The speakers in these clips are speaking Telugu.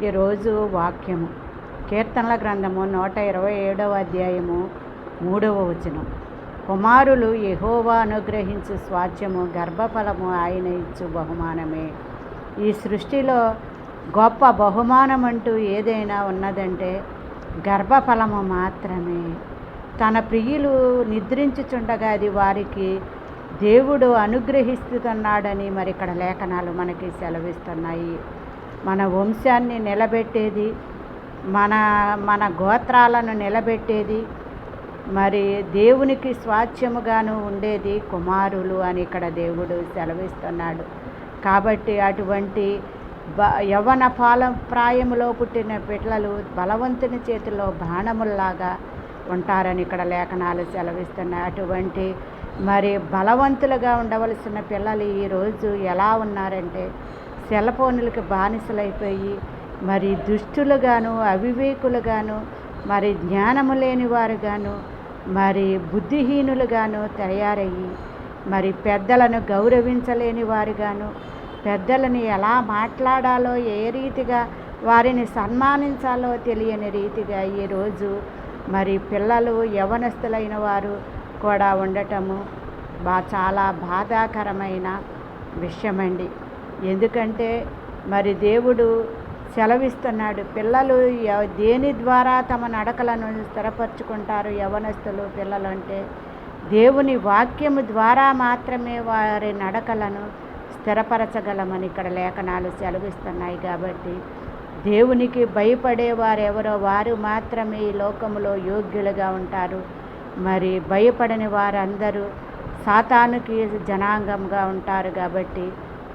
ఈరోజు వాక్యము కీర్తనల గ్రంథము 127వ అధ్యాయము 3వ వచనం. కుమారులు యెహోవా అనుగ్రహించు స్వాస్థ్యము, గర్భఫలము ఆయన ఇచ్చు బహుమానమే. ఈ సృష్టిలో గొప్ప బహుమానం అంటూ ఏదైనా ఉన్నదంటే గర్భఫలము మాత్రమే. తన ప్రియులు నిద్రించుచుండగా అది వారికి దేవుడు అనుగ్రహిస్తున్నాడని మరి ఇక్కడ లేఖనాలు మనకి సెలవిస్తున్నాయి. మన వంశాన్ని నిలబెట్టేది, మన గోత్రాలను నిలబెట్టేది, మరి దేవునికి స్వాస్థ్యముగాను ఉండేది కుమారులు అని ఇక్కడ దేవుడు సెలవిస్తున్నాడు. కాబట్టి అటువంటి యవ్వన ప్రాయములో పుట్టిన పిల్లలు బలవంతుని చేతిలో బాణముల్లాగా ఉంటారని ఇక్కడ లేఖనాలు సెలవిస్తున్నాయి. అటువంటి మరి బలవంతులుగా ఉండవలసిన పిల్లలు ఈరోజు ఎలా ఉన్నారంటే సెల్ ఫోన్లకి బానిసలైపోయి మరి దుష్టులుగాను, అవివేకులుగాను, మరి జ్ఞానము లేని వారుగాను, మరి బుద్ధిహీనులుగాను తయారయ్యి మరి పెద్దలను గౌరవించలేని వారుగాను, పెద్దలని ఎలా మాట్లాడాలో, ఏ రీతిగా వారిని సన్మానించాలో తెలియని రీతిగా ఈరోజు మరి పిల్లలు యవ్వనస్తులైన వారు కూడా ఉండటము చాలా బాధాకరమైన విషయమండి. ఎందుకంటే మరి దేవుడు సెలవిస్తున్నాడు, పిల్లలు దేని ద్వారా తమ నడకలను స్థిరపరచుకుంటారు. యవ్వనస్తులు పిల్లలు అంటే దేవుని వాక్యము ద్వారా మాత్రమే వారి నడకలను స్థిరపరచగలమని ఇక్కడ లేఖనాలు సెలవిస్తున్నాయి. కాబట్టి దేవునికి భయపడే వారెవరో వారు మాత్రమే ఈ లోకములో యోగ్యులుగా ఉంటారు. మరి భయపడని వారందరూ సాతానుకి జనాంగంగా ఉంటారు. కాబట్టి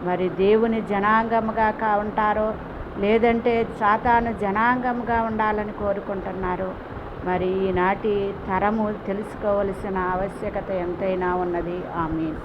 మరి దేవుని జనాంగంగా ఉంటారో లేదంటే సాతాను జనాంగంగా ఉండాలని కోరుకుంటున్నారు. మరి ఈనాటి తరము తెలుసుకోవలసిన ఆవశ్యకత ఎంతైనా ఉన్నది. ఆమేన్.